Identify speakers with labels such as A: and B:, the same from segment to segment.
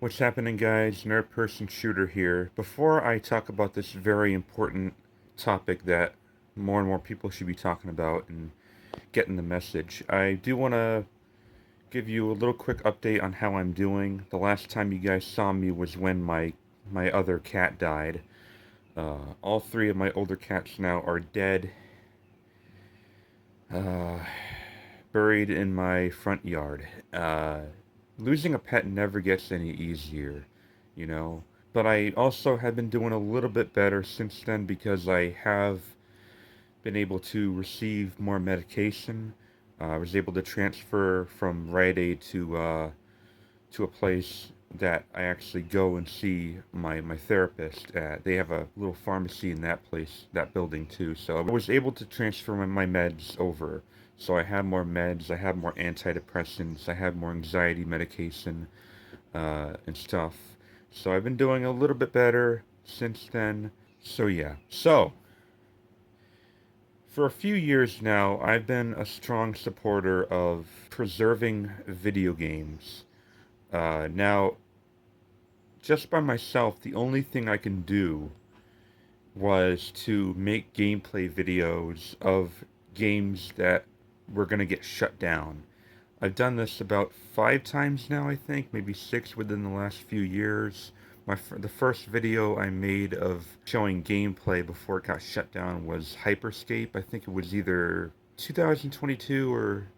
A: What's happening, guys? Nerd Person Shooter here. Before I talk about this very important topic that more and more people should be talking about and getting the message, I do want to give you a little quick update on how I'm doing. The last time you guys saw me was when my other cat died. All three of my older cats now are dead, uh, buried in my front yard. Losing a pet never gets any easier, you know. But I also have been doing a little bit better since then because I have been able to receive more medication. I was able to transfer from Rite Aid to a place that I actually go and see my therapist at. They have a little pharmacy in that place, that building too. So I was able to transfer my meds over. So I have more meds, I have more antidepressants, I have more anxiety medication, and stuff. So I've been doing a little bit better since then. So yeah. So for a few years now, I've been a strong supporter of preserving video games. Now, just by myself, the only thing I can do was to make gameplay videos of games that were going to get shut down. I've done this about 5 times now, I think, maybe 6 within the last few years. The first video I made of showing gameplay before it got shut down was Hyperscape. I think it was either 2022 or...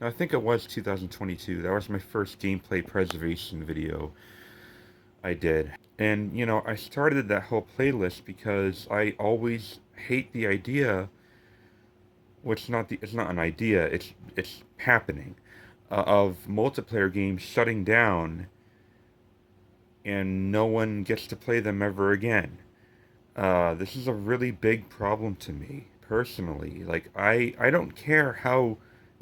A: No, I think it was 2022. That was my first gameplay preservation video I did. And, I started that whole playlist because I always hate the idea, it's not an idea, it's happening, of multiplayer games shutting down and no one gets to play them ever again. This is a really big problem to me, personally. Like, I don't care how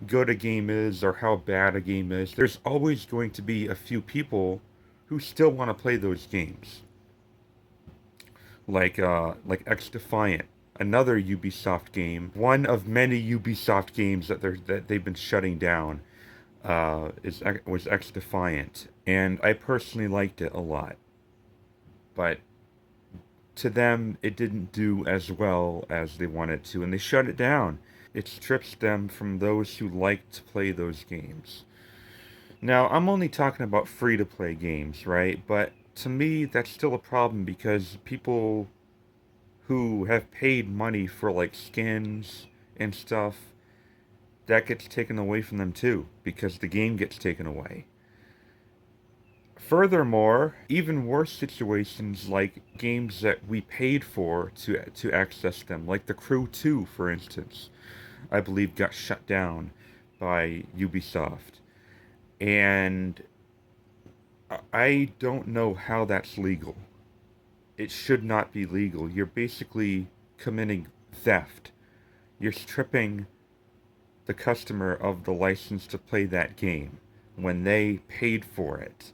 A: good a game is or how bad a game is. There's always going to be a few people who still want to play those games. Like X Defiant, another Ubisoft game, one of many Ubisoft games that they've been shutting down. Was X Defiant, and I personally liked it a lot, but to them it didn't do as well as they wanted to, and they shut it down. It strips them from those who like to play those games. Now, I'm only talking about free to play games, right? But to me, that's still a problem because people who have paid money for like skins and stuff, that gets taken away from them too because the game gets taken away. Furthermore, even worse situations like games that we paid for to access them, like The Crew 2, for instance, I believe got shut down by Ubisoft. And I don't know how that's legal. It should not be legal. You're basically committing theft. You're stripping the customer of the license to play that game when they paid for it.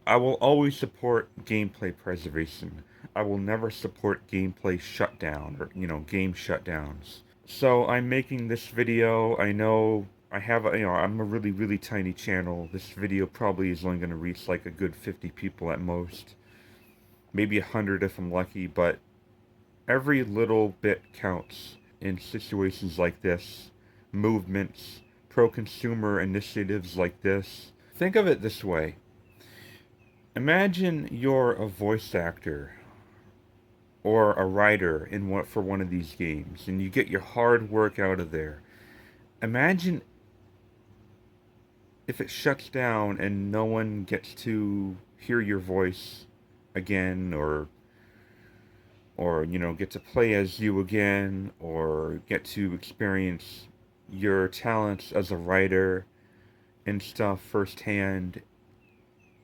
A: I will always support gameplay preservation. I will never support gameplay shutdown or, game shutdowns. So I'm making this video. I know I'm a really, really tiny channel. This video probably is only going to reach like a good 50 people at most. Maybe 100 if I'm lucky, but every little bit counts in situations like this. Movements, pro-consumer initiatives like this. Think of it this way. Imagine you're a voice actor or a writer for one of these games, and you get your hard work out of there. Imagine if it shuts down and no one gets to hear your voice again, or get to play as you again, or get to experience your talents as a writer and stuff firsthand.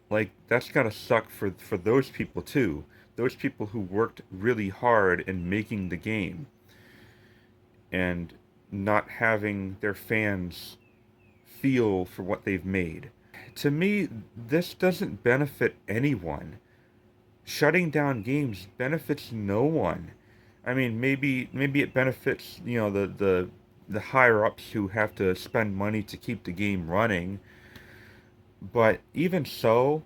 A: Like, that's gotta suck for those people too. Those people who worked really hard in making the game and not having their fans feel for what they've made. To me, this doesn't benefit anyone. Shutting down games benefits no one. I mean, maybe it benefits, the higher-ups who have to spend money to keep the game running. But even so,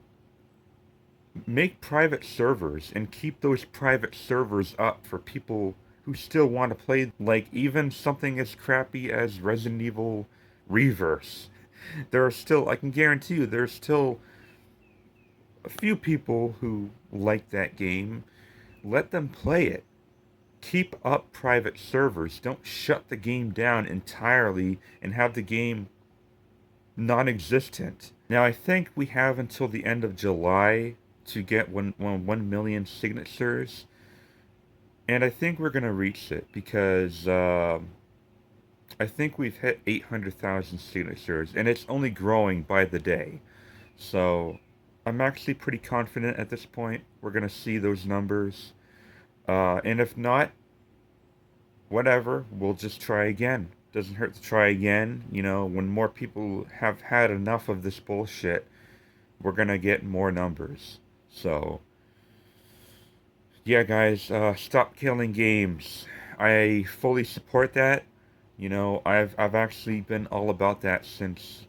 A: make private servers and keep those private servers up for people who still want to play, like even something as crappy as Resident Evil Reverse. There are still, I can guarantee you, there's still a few people who like that game. Let them play it. Keep up private servers. Don't shut the game down entirely and have the game non-existent. Now, I think we have until the end of July to get 1 million signatures. And I think we're going to reach it because I think we've hit 800,000 signatures, and it's only growing by the day. So I'm actually pretty confident at this point we're going to see those numbers. And if not, whatever, we'll just try again. Doesn't hurt to try again. You know, when more people have had enough of this bullshit, we're going to get more numbers. So, yeah, guys, stop killing games. I fully support that. You know, I've actually been all about that since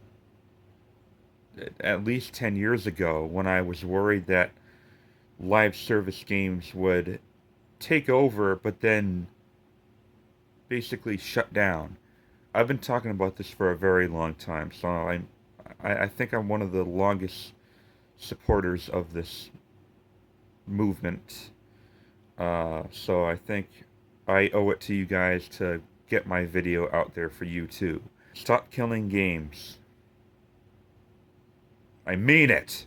A: at least 10 years ago when I was worried that live service games would take over but then basically shut down. I've been talking about this for a very long time, so I think I'm one of the longest supporters of this movement. So I think I owe it to you guys to get my video out there for you too. Stop killing games. I mean it!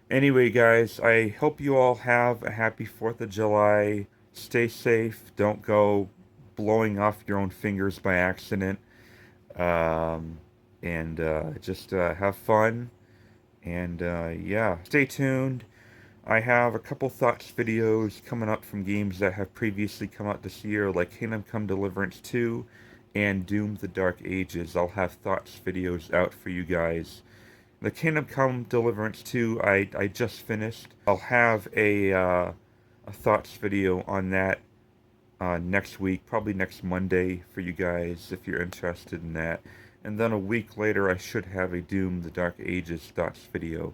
A: Anyway, guys, I hope you all have a happy 4th of July. Stay safe. Don't go blowing off your own fingers by accident. And just have fun. And yeah, stay tuned. I have a couple thoughts videos coming up from games that have previously come out this year, like Kingdom Come Deliverance 2 and Doom the Dark Ages. I'll have thoughts videos out for you guys. The Kingdom Come Deliverance 2 I just finished. I'll have a thoughts video on that next week, probably next Monday for you guys if you're interested in that. And then a week later I should have a Doom the Dark Ages thoughts video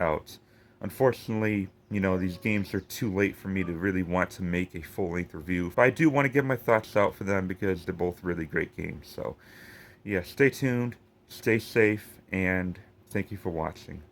A: out. Unfortunately, you know, these games are too late for me to really want to make a full-length review. But I do want to get my thoughts out for them because they're both really great games. So, yeah, stay tuned, stay safe, and thank you for watching.